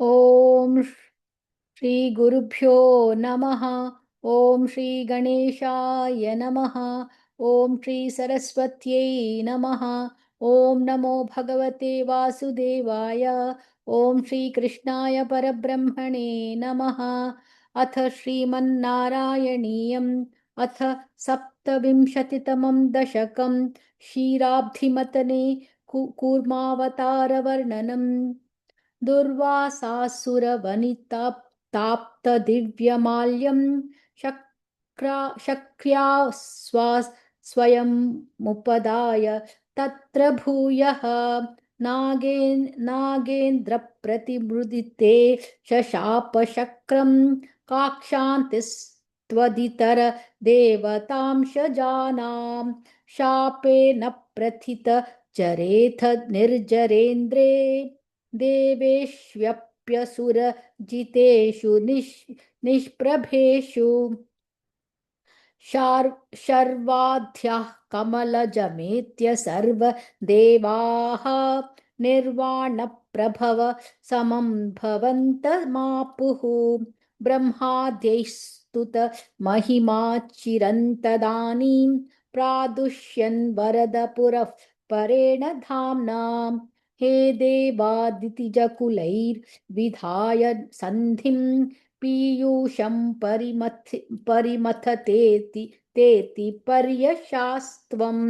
ॐ श्रीगुरुभ्यो नमः। ॐ श्रीगणेशाय नमः। ॐ श्रीसरस्वत्यै नमः। ॐ नमो भगवते वासुदेवाय। ॐ श्रीकृष्णाय परब्रह्मणे नमः। अथ श्रीमन्नारायणीयम् अथ सप्तविंशतितमं दशकं क्षीराब्धिमतने कूर्मावतारवर्णनम्। दुर्वासासुरवनिताप्तदिव्यमाल्यं शक्र्या स्वयमुपदाय तत्र भूयः नागेन्द्रप्रतिमृदिते शशापशक्रं काक्षान्तिस्त्वदितर देवतांशजानां शापेन प्रथित जरेथ निर्जरेन्द्रे देवेष्वप्यसुरजितेषु निष्प्रभेषु शर्वाद्याः कमलजमेत्य सर्वदेवाः निर्वाणप्रभव समं भवन्तमापुः ब्रह्माद्यैस्तुत महिमा चिरन्तदानीं प्रादुष्यन् वरदपुरः परेण धाम्नां हे देवादितिजकुलैर्विधाय सन्धिं पीयूषं परिमथतेति पर्यशास्त्वम्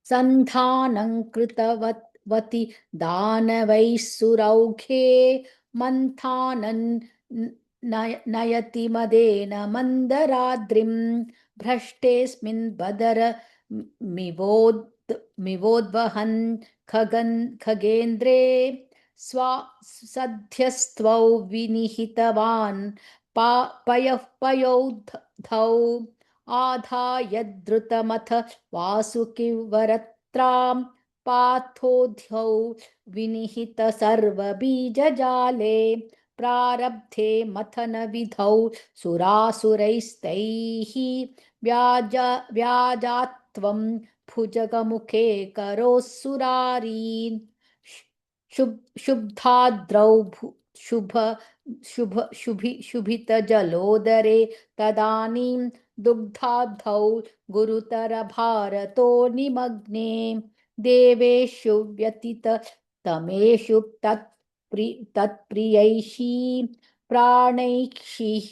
सन्धानं कृतवती दानवैः सुरौखे मन्थानं नयति मदेन मन्दराद्रिं भ्रष्टेऽस्मिन् बदर मिवोद्वहन् खगेन्द्रे सध्यस्त्वौ विनिहितवान् पयौधौ आधाय द्रुतमथ वासुकिवरत्रां पार्थोऽध्यौ विनिहित सर्वबीजजाले प्रारब्धे मथनविधौ सुरासुरैस्तैः व्याजात्वं भुजगमुखे करोऽसुरारीन् शुब्धाद्रौ शुभितजलोदरे तदानीं दुग्धाब्धौ गुरुतरभारतो निमग्ने देवेषु व्यतिततमेषु तत्प्रियैषी प्राणैषीः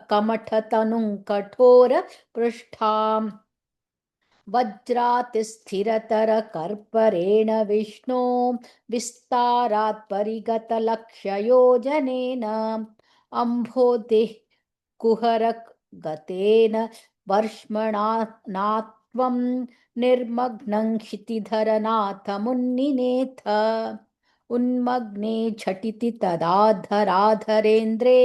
कमठतनुं कठोरपृष्ठाम् वज्रातिस्थिरतरकर्परेण विष्णो विस्तारात् परिगतलक्षयोजनेन अम्भोधिः कुहरगतेन वर्ष्मणात्वं निर्मग्नं क्षितिधरनाथमुन्निनेथ उन्मग्ने झटिति तदा धराधरेन्द्रे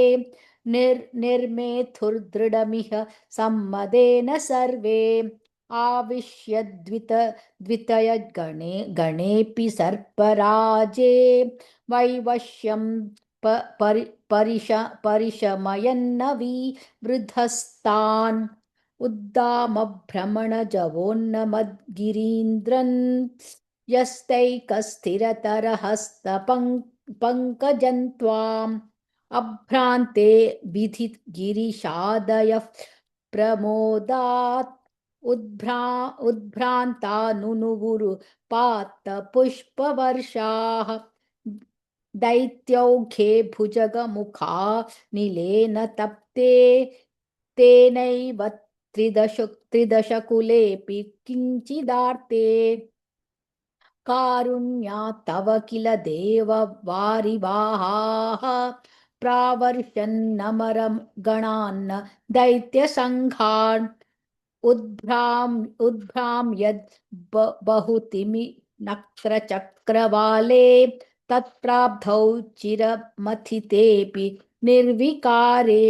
निर्मेथुर्दृढमिह सम्मदेन सर्वे आविश्य गणेऽपि सर्पराजे वैवश्यं परिशमयन्नवी वृद्धस्तान् उद्दामभ्रमणजवोन्नमद्गिरीन्द्रन् यस्तैकस्थिरतरहस्तपङ्कजन्त्वाम् अभ्रान्ते विधिगिरिशादयः प्रमोदात् उद्भ्रान्ता नुनुगुरु पात्तपुष्पवर्षाः दैत्यौघे भुजगमुखा नीलेन तप्ते तेनैव त्रिदशकुलेऽपि किञ्चिदार्ते कारुण्यात् तव किल देववारिवाहाः प्रावर्षन्नमरं गणान्न दैत्यसङ्घान् उद्भ्राम यद् बहुतिमि नक्रचक्रवाले तत्प्राब्धौ चिरमथितेऽपि निर्विकारे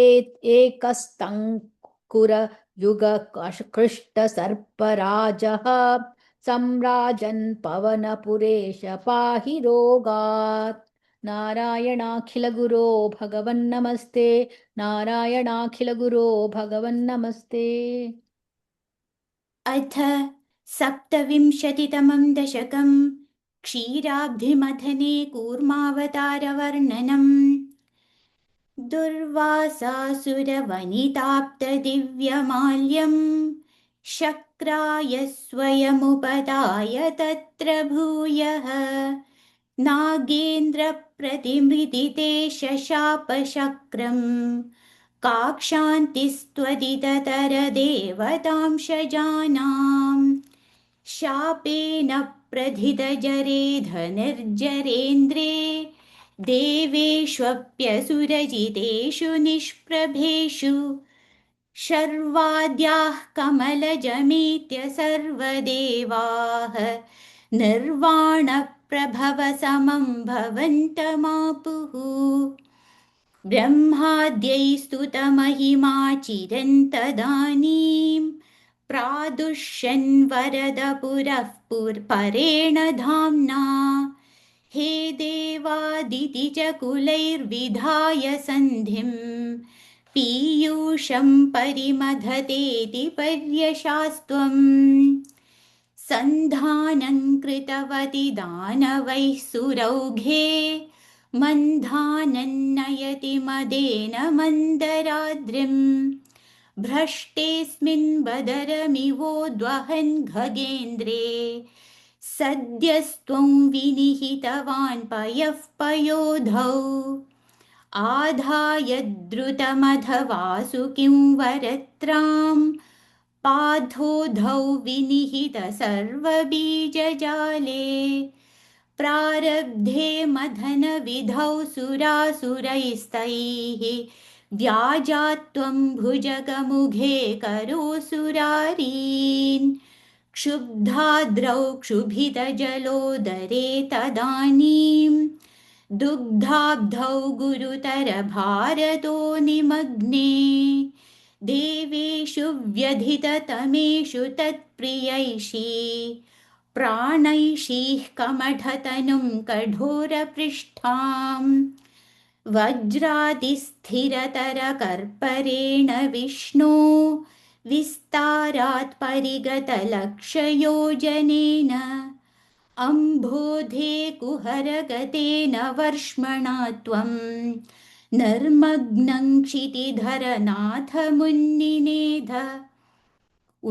एकस्तङ्कुरयुगकृष्टसर्पराजः सम्राजन् पवनपुरेश पाहि रोगात्। नारायणाखिलगुरो भगवन्नमस्ते। नारायणाखिलगुरो भगवन्नमस्ते। अथ सप्तविंशतितमं दशकं क्षीराब्धिमथने कूर्मावतारवर्णनम् दुर्वासासुरवनिताप्तदिव्यमाल्यम् शक्राय स्वयमुपदाय तत्र भूयः नागेन्द्रप्रतिमृदिते शशापशक्रम् काक्षान्तिस्त्वदिततरदेवतांशजानाम् शापेन प्रथितजरेधनिर्जरेन्द्रे देवेष्वप्यसुरजितेषु निष्प्रभेषु शर्वाद्याः कमलजमेत्य सर्वदेवाः निर्वाणप्रभवसमं भवन्तमापुः ब्रह्माद्यै स्तुतमहिमा चिरन्तदानीं प्रादुष्यन् वरदपुरः परेण धाम्ना हे देवादिति च कुलैर्विधाय सन्धिं पीयूषं परिमथतेति पर्यशास्त्वम् सन्धानं कृतवति दानवैः सुरौघे मन्धानन्नयति मदेन मन्दराद्रिम् भ्रष्टेऽस्मिन् बदरमिवोद्वहन् खगेन्द्रे सद्यस्त्वं विनिहितवान् पयः पयोधौ आधाय द्रुतमधवासुकिं वरत्राम् पार्थोधौ विनिहित सर्वबीजजाले प्रारब्धे मथनविधौ सुरासुरैस्तैः व्याजात्वं भुजगमुखे करोऽसुरारीन् क्षुब्धाद्रौ क्षुभितजलोदरे तदानीं दुग्धाब्धौ गुरुतरभारतो निमग्ने देवेषु व्यधिततमेषु तत्प्रियैषी प्राणैषीः कमठतनुं कठोरपृष्ठाम् वज्रादिस्थिरतरकर्परेण विष्णो विस्तारात् परिगतलक्षयोजनेन अम्भोधे कुहरगतेन वर्ष्मणा त्वं निर्मग्नं क्षितिधरनाथ मुन्निनेध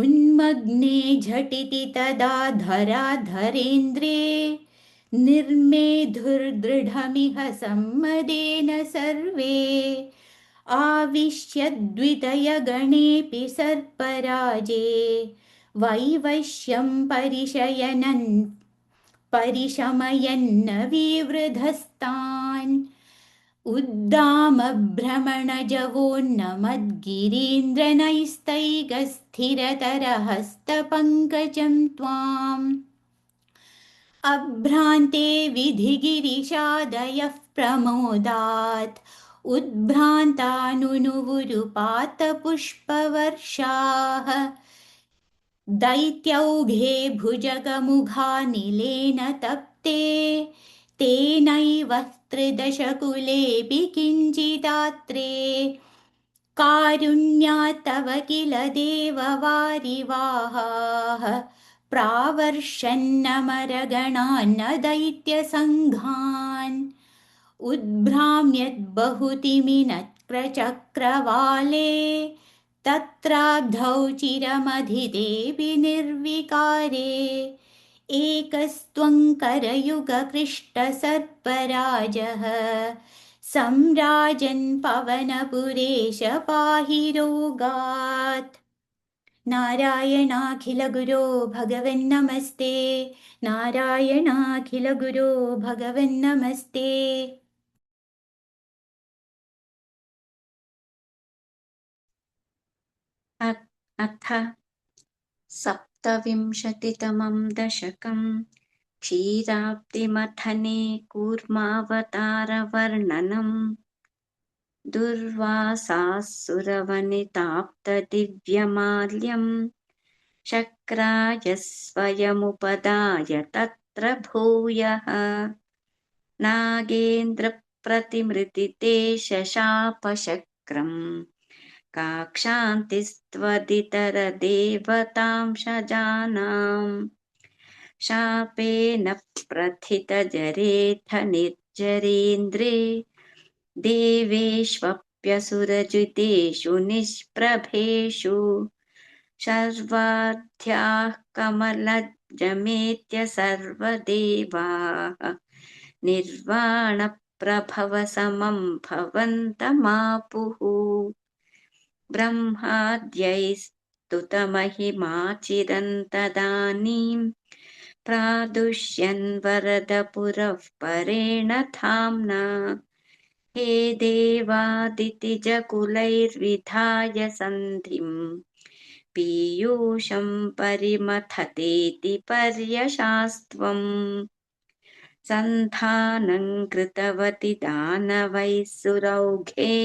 उन्मग्ने झटिति तदा धराधरेन्द्रे निर्मेधुर्दृढमिह सम्मदेन सर्वे आविश्यद्वितयगणेऽपि सर्पराजे वैवश्यं परिशमयन्न विवृधस्तान् उद्दामभ्रमणजवोन्नमद्गिरीन्द्रनैस्तैकस्थिरतरहस्तपङ्कजं त्वाम् अभ्रान्ते विधिगिरिशादयः प्रमोदात् उद्भ्रान्तानुनुवुरुपातपुष्पवर्षाः दैत्यौघे भुजगमुखानिलेन तप्ते तेनैव त्रिदशकुलेऽपि किञ्चिदात्रे कारुण्यात् तव किल देववारिवाहाः प्रावर्षन्नमरगणान्न दैत्यसङ्घान् उद्भ्राम्यद्बहुतिमिनत्प्रचक्रवाले तत्राब्धौ चिरमधिदेवि निर्विकारे एकस्त्वं करयुगकृष्टसर्पराजः सम्राजन् पवनपुरेश पाहि रोगात् नारायणाखिलगुरो भगवन्नमस्ते नारायणाखिलगुरो भगवन्नमस्ते अथ सप्तविंशतितमं दशकम् क्षीराब्धिमथने कूर्मावतारवर्णनम् दुर्वासासुरवनिताप्तदिव्यमाल्यम् शक्राय स्वयमुपदाय तत्र भूयः नागेन्द्रप्रतिमृतिते शशापशक्रम् काक्षान्तिस्त्वदितरदेवतां शजानाम् शापेन प्रथितजरेऽथ निर्जरेन्द्रे देवेष्वप्यसुरजितेषु निष्प्रभेषु शर्वाध्याः कमलजमेत्य सर्वदेवाः निर्वाणप्रभवसमं भवन्तमापुः ब्रह्माद्यैस्तुतमहिमाचिरन्तदानीं प्रादुष्यन् वरदपुरः परेण धाम्ना हे देवादितिजकुलैर्विधाय सन्धिम् पीयूषं परिमथतेति पर्यशास्त्वम् सन्धानं कृतवति दानवैः सुरौघे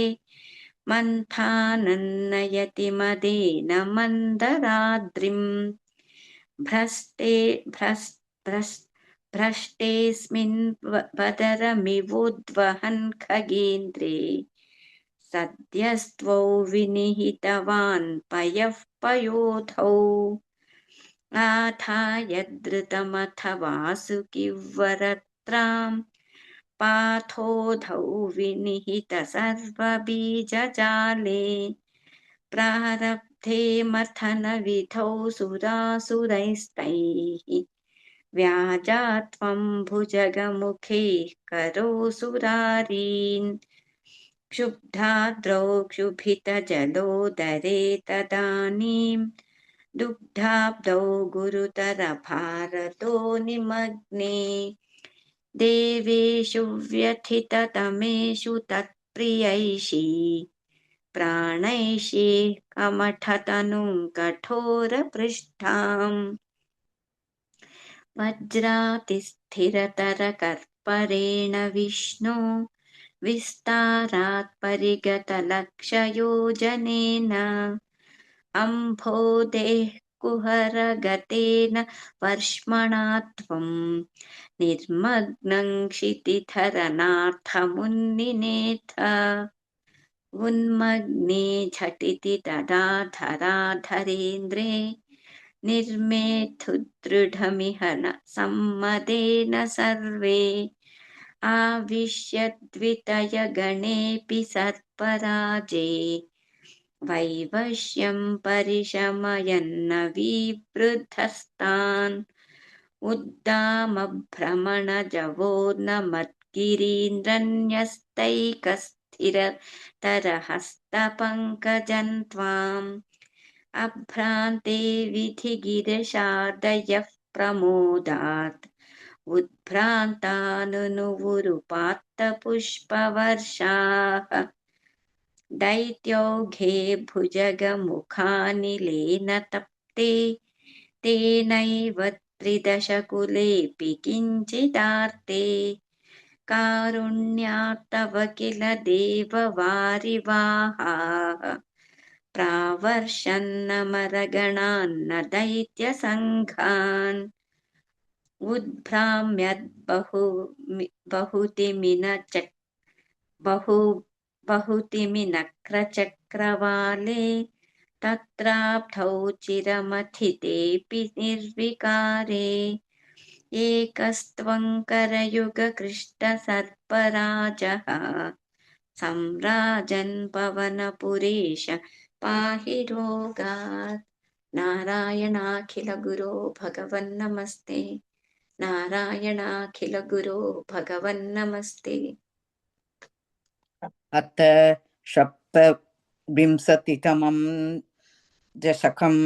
मन्थानं नयति मदेन मन्दराद्रिम् भ्रष्टेऽस्मिन् वदरमिवोद्वहन् खगेन्द्रे सद्यस्त्वौ विनिहितवान् पयः पयोधौ आधाय धृतमथ वासुकिवरत्रां पाथोधौ विनिहित सर्वबीजजाले प्रारब्धे मथनविधौ सुरासुरैस्तैः व्याजात्वं भुजगमुखे करोऽसुरारीन् क्षुब्धाद्रौ क्षुभितजलोदरे तदानीं दुग्धाब्धौ गुरुतरभारतो निमग्ने देवेषु व्यथिततमेषु तत्प्रियैषी प्राणैषी कमठतनुं कठोरपृष्ठाम् वज्रातिस्थिरतरकर्परेण विष्णो विस्तारात् परिगतलक्षयोजनेन अम्भोदेः कुहरगतेन वर्ष्मणा त्वं निर्मग्नं क्षितिधरनार्थमुन्निनेथ उन्मग्ने झटिति तदा धराधरेन्द्रे निर्मेथुदृढमिह न सम्मदेन सर्वे आविश्यद्वितयगणेऽपि सर्पराजे वैवश्यं परिशमयन्न विवृद्धस्तान् उद्दामभ्रमणजवोन्नमत्किरीन्द्रन्यस्तैकस्थिरतरहस्तपङ्कजं त्वाम् अभ्रान्ते विधिगिरशादयः प्रमोदात् उद्भ्रान्तानुनुवुरुपात्तपुष्पवर्षाः दैत्यौघे भुजगमुखानिलेन तप्ते तेनैव त्रिदशकुलेऽपि किञ्चिदार्ते कारुण्यात्तव किल देववारिवाहाः प्रावर्षन्नमरगणान्न दैत्यसङ्घान् बहुतिमिनक्रचक्रवाले तत्राब्धौ चिरमथितेऽपि निर्विकारे एकस्त्वं करयुगकृष्णसर्पराजः सम्राजन् पवनपुरेश पाहि रोगात् नारायणाखिलगुरो भगवन्नमस्ते नारायणाखिलगुरो भगवन्नमस्ते। अथ सप्तविंशतितमं दशकं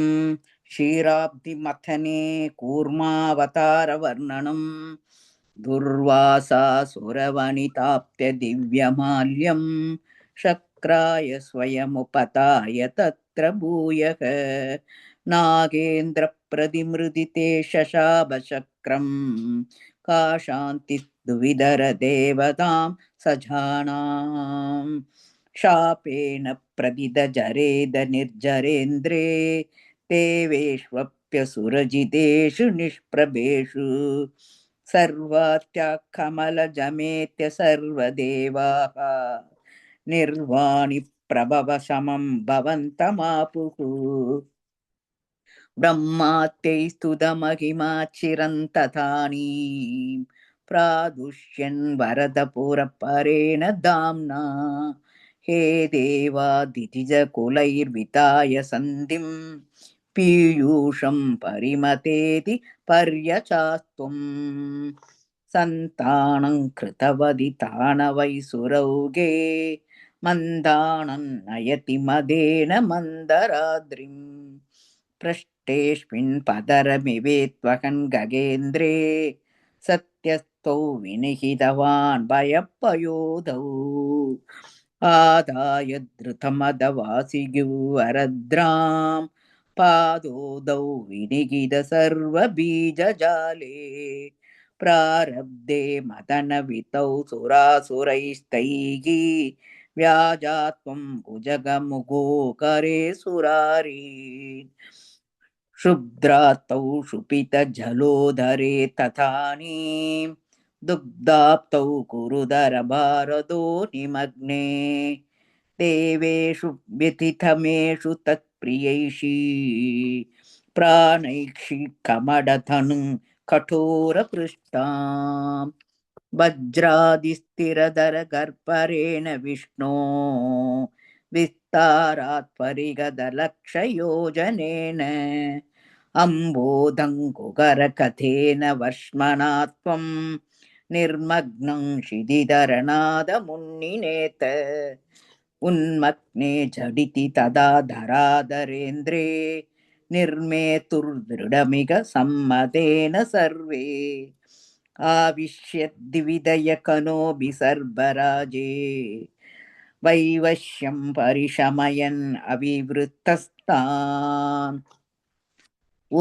क्षीराब्धिमथने कूर्मावतारवर्णनं दुर्वासासुरवनिताप्य दिव्यमाल्यं शक्राय स्वयमुपताय तत्र भूयः नागेन्द्रप्रतिमृदिते शशाभशक्रं काशान्तिद्विदरदेवतां सजानाम् शापेन प्रदिदजरेद निर्जरेन्द्रे देवेष्वप्यसुरजितेषु निष्प्रभेषु सर्वात्याः कमलजमेत्य सर्वदेवाः निर्वाणि प्रभव समं भवन्तमापुः ब्रह्मात्यैस्तुतमहिमाचिरन्तथानीं प्रादुष्यन् वरदपुरपरेण दाम्ना हे देवादितिजकुलैर्विताय सन्धिं पीयूषं परिमतेति पर्यचास्त्वम् सन्तानं कृतवदि ताणवैसुरौगे मन्दाणं नयति मदेन मन्दराद्रिम् पृष्टेऽस्मिन् पदरमिवेत्वहन् गगेन्द्रे सत्यस्थौ विनिहितवान् भयपयोधौ आदाय धृतमदवासिगिवरद्रां पादोदौ विनिहित सर्वबीजजाले प्रारब्धे मदनवितौ सुरासुरैस्तैः व्याजात्वं भुजगमुगो करे सुरारीन् शुभ्रातौ शुपितजलोदरे तथानीं दुग्धाप्तौ कुरुदरभारदो निमग्ने देवेषु व्यथितमेषु तत्प्रियैषी प्राणैक्षि कमडधनुं कठोरपृष्ठाम् वज्रादिस्थिरधरगर्परेण विष्णो विस्तारात् परिगदलक्षयोजनेन अम्बोधङ्कुकरकथेन वर्ष्मणा त्वं निर्मग्नं क्षिदिधरनादमुन्निनेत उन्मग्ने झटिति तदा धराधरेन्द्रे निर्मेतुर्दृढमिग सम्मतेन सर्वे आविश्यद्विदयकनोऽभिसर्पराजे वैवश्यं परिशमयन् अविवृतस्तान्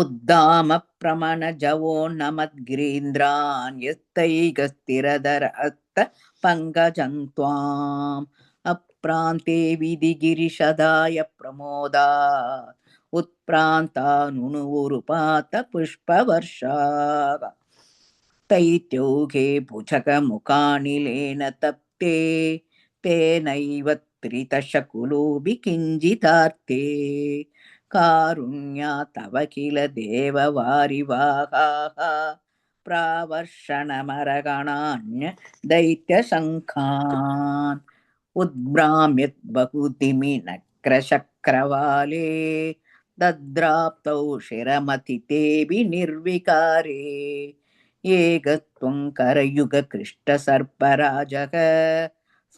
उद्दामप्रमणजवो नमद्गिरीन्द्रान् यस्तैकस्थिरधर अस्त पङ्कजं अप्रान्ते विधिगिरिशदाय प्रमोदा उत्प्रान्ता नुनुवुरुपात पुष्पवर्षा तैत्योगे भुजगमुखानिलेन तप्ते तेनैव त्रितशकुलोऽपि किञ्चिदार्ते कारुण्या तव किल देववारिवाहाः प्रावर्षणमरगणान्य दैत्यशङ्खान् उद्भ्राम्यत् बहुतिमिनक्रशक्रवाले दद्राप्तौ शिरमथितेऽपि निर्विकारे एकत्वं करयुगकृष्टसर्पराजः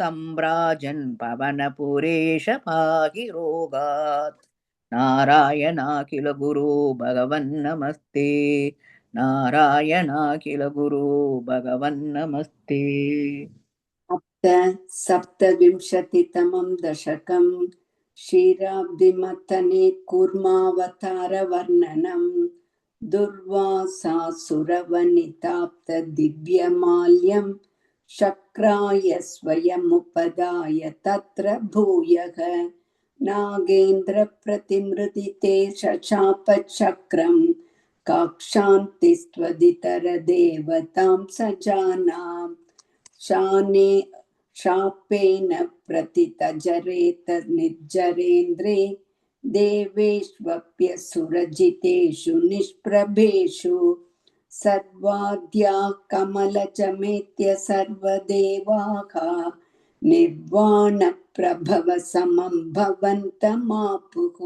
सम्भ्राजन् पवनपुरेश पाहि रोगात् नारायणाखिल गुरो भगवन्नमस्ते नारायणाखिल गुरो भगवन्नमस्ते सप्तविंशतितमं दशकं क्षीराब्धिमथने कूर्मावतारवर्णनं दुर्वासासुरवनिताप्तदिव्यमाल्यं शक्राय स्वयमुपदाय तत्र भूयः नागेन्द्रप्रतिमृदिते शशापचक्रं काक्षान्तिस्त्वदितरदेवतां सजानाम् शापेन प्रतितजरेत निर्जरेन्द्रे देवेष्वप्यसुरजितेषु निष्प्रभेषु सर्वाद्या कमलजमेत्य सर्वदेवाः निर्वाणप्रभवसमं भवन्तमापुः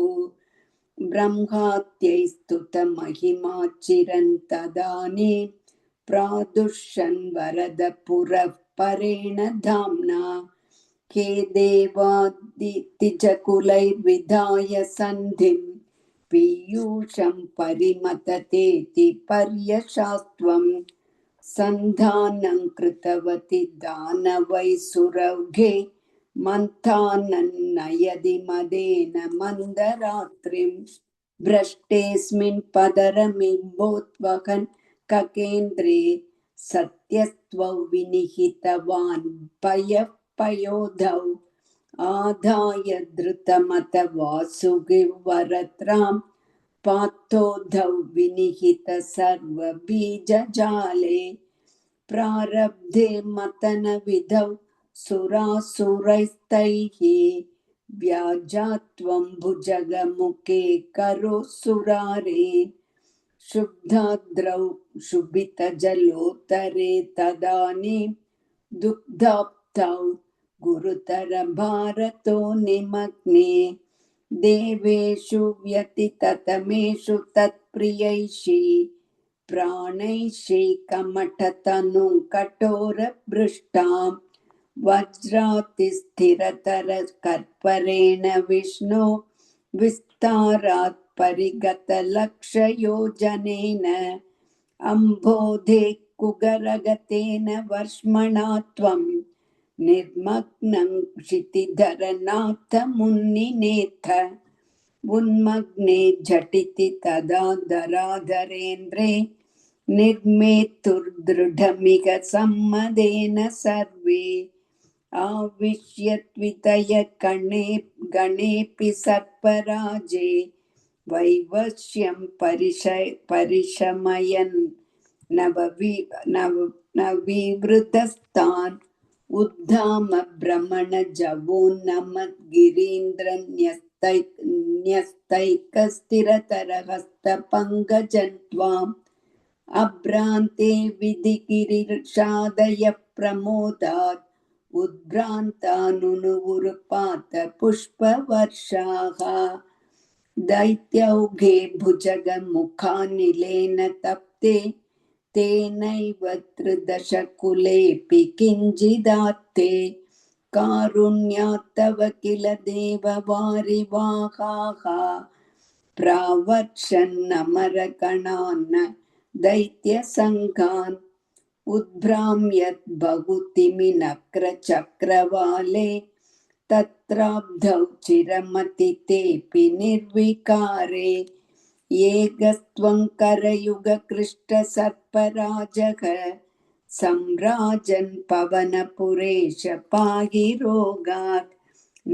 ब्रह्मात्यैस्तुतमहिमाचिरन्तदानीं प्रादुष्यन् वरदपुरः परेण धाम्ना हे देवादितिजकुलैर्विधाय सन्धिं पीयूषं परिमततेति पर्यशास्त्वं सन्धानं कृतवति दानवैसुरौघे मन्थानन्नयदि मदेन मन्दरात्रिं भ्रष्टेऽस्मिन् पदरमिम्बोत्वहन् ककेन्द्रे सत्यस्त्वं विनिहितवान् पयोधौ आधाय धृतमत वासुगिवरत्रां पार्थोधौ विनिहित सर्वबीजजाले प्रारब्धे मतनविधौ सुरासुरैस्तैः व्याजात्वं भुजगमुखे करोत्सुरारेन् शुब्धाद्रौ शुभितजलोत्तरे तदानीं दुग्धाप्तौ गुरुतरभारतो निमग्ने देवेषु व्यतिततमेषु तत्प्रियैषी प्राणैषी कमठतनुं कठोरभृष्टां वज्रातिस्थिरतरकर्परेण विष्णो विस्तारात् परिगतलक्षयोजनेन अम्भोधे कुगरगतेन वर्ष्मणा त्वं निर्मग्नं क्षितिधरनाथ मुन्निनेथ उन्मग्ने झटिति तदा धराधरेन्द्रे निर्मेतुर्दृढमिह सम्मदेन सर्वे आविश्यत्वितय गणेऽपि सर्पराजे वैवश्यं परिशमयन् नविवृतस्तान् उद्धाम भ्रमणजवोन्नमद्गिरीन्द्रन्यस्तैकस्थिरतरहस्तपङ्कजं त्वाम् अभ्रान्ते विधिगिरिषादय प्रमोदात् उद्भ्रान्तानुनुवुरुपात पुष्पवर्षाः दैत्यौघे भुजगमुखानिलेन तप्ते तेनैव त्रिदशकुलेऽपि किञ्चिदात्ते कारुण्यात् तव किल देववारिवाहाः प्रावर्षन्नमरगणान् दैत्यसङ्घान् उद्भ्राम्यत् बहुतिमिनक्रचक्रवाले तत्राब्धौ चिरमतितेऽपि निर्विकारे येगस्त्वं करयुगकृष्टसर्पराजः सम्राजन् पवनपुरेश पाहि रोगात्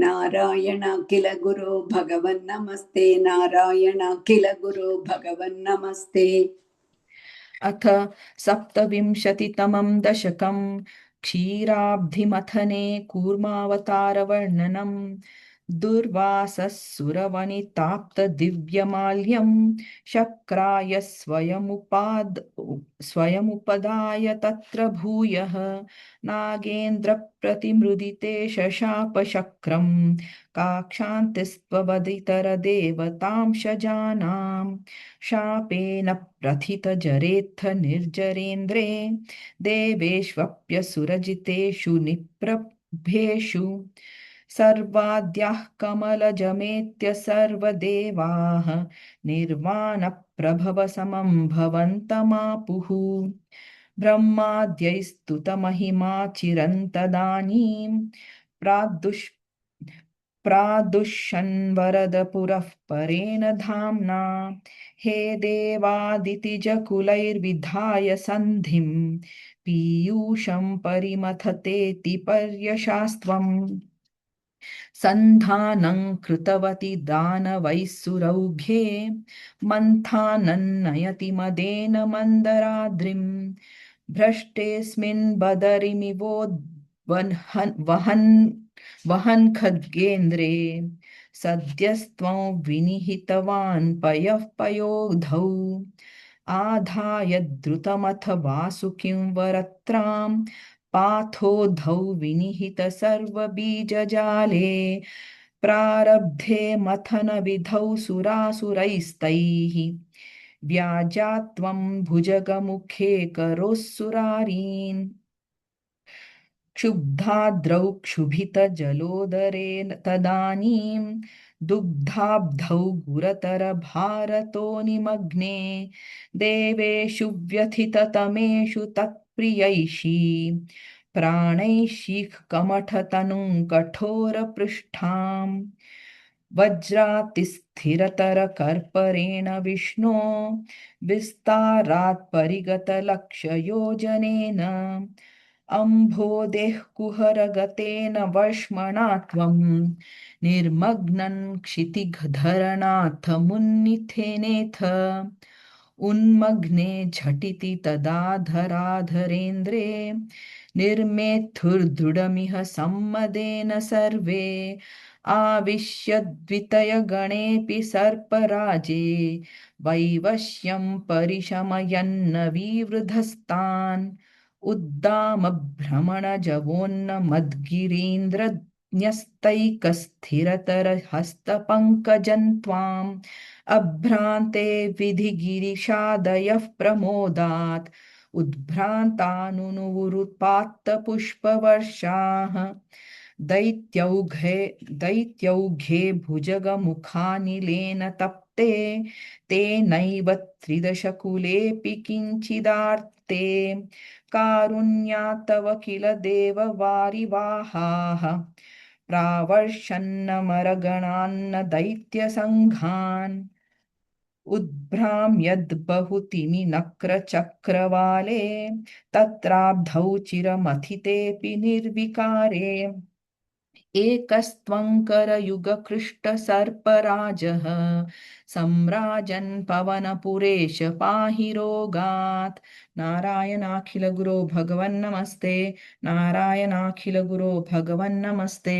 नारायणाखिल गुरो भगवन् नमस्ते नारायणाखिल गुरो भगवन् नमस्ते। अथ सप्तविंशतितमं दशकं क्षीराब्धिमथने कूर्मावतारवर्णनम् दुर्वासस्सुरवनिताप्तदिव्यमाल्यं शक्राय स्वयमुपदाय तत्र भूयः नागेन्द्रप्रतिमृदिते शशापशक्रं काक्षान्तिस्त्ववदितरदेवतां शजानां शापेन प्रथितजरेत्थ निर्जरेन्द्रे देवेष्वप्यसुरजितेषु निप्रभेषु सर्वाद्याः कमलजमेत्य सर्वदेवाः निर्वाणप्रभवसमं भवन्तमापुः ब्रह्माद्यैस्तुतमहिमा चिरन्तदानीं प्रादुष्यन्वरदपुरः परेण धाम्ना हे देवादितिजकुलैर्विधाय सन्धिं पीयूषं परिमथतेति पर्यशास्त्वम् सन्धानं कृतवती दानवैस्सुरौघे मन्थानन्नयति मदेन मन्दराद्रिं भ्रष्टेऽस्मिन् वहन् खड्गेन्द्रे सद्यस्त्वं विनिहितवान् पयः पयोधौ आधाय द्रुतमथ वासुकिं वरत्रां पाथोधौ विनिहित सर्वबीजजाले प्रारब्धे मथनविधौ सुरासुरैस्तैः व्याजात्वं भुजगमुखे करोत्सुरारीन् क्षुब्धाद्रौ क्षुभितजलोदरेण तदानीं दुग्धाब्धौ गुरतरभारतो निमग्ने देवेषु व्यथिततमेषु तत्प्रियैषी प्राणैषीः कमठतनुं कठोरपृष्ठां वज्रातिस्थिरतरकर्परेण विष्णो विस्तारात् परिगतलक्षयोजनेन अम्भोदेः कुहरगतेन वर्ष्मणा त्वं निर्मग्नं क्षितिधरनाथ मुन्निथेनेथ उन्मग्ने झटिति तदा धराधरेन्द्रे निर्मेथुर्दृढमिह सम्मदेन सर्वे आविश्य द्वितयगणेऽपि सर्पराजे वैवश्यं परिशमयन्न विवृधस्तान् उद्दामभ्रमणजवोन्नमद्गिरीन्द्रन्यस्तैकस्थिरतरहस्तपङ्कजं त्वाम् अभ्रान्ते विधिगिरिशादयः प्रमोदात् उद्भ्रान्तानुनुवुरुपात्तपुष्पवर्षाः दैत्यौघे भुजगमुखानिलेन तप्ते तेनैव त्रिदशकुलेऽपि किञ्चिदार्ते कारुण्यात् तव किल देववारिवाहाः प्रावर्षन्नमरगणान्न दैत्यसङ्घान् उद्भ्राम्यद्बहुतिमि नक्रचक्रवाले तत्राब्धौ चिरमथितेऽपि निर्विकारे एकस्त्वङ्करयुगकृष्टसर्पराजः सम्राजन् पवनपुरेश पाहि रोगात् नारायणाखिलगुरो भगवन्नमस्ते नारायणाखिलगुरो भगवन्नमस्ते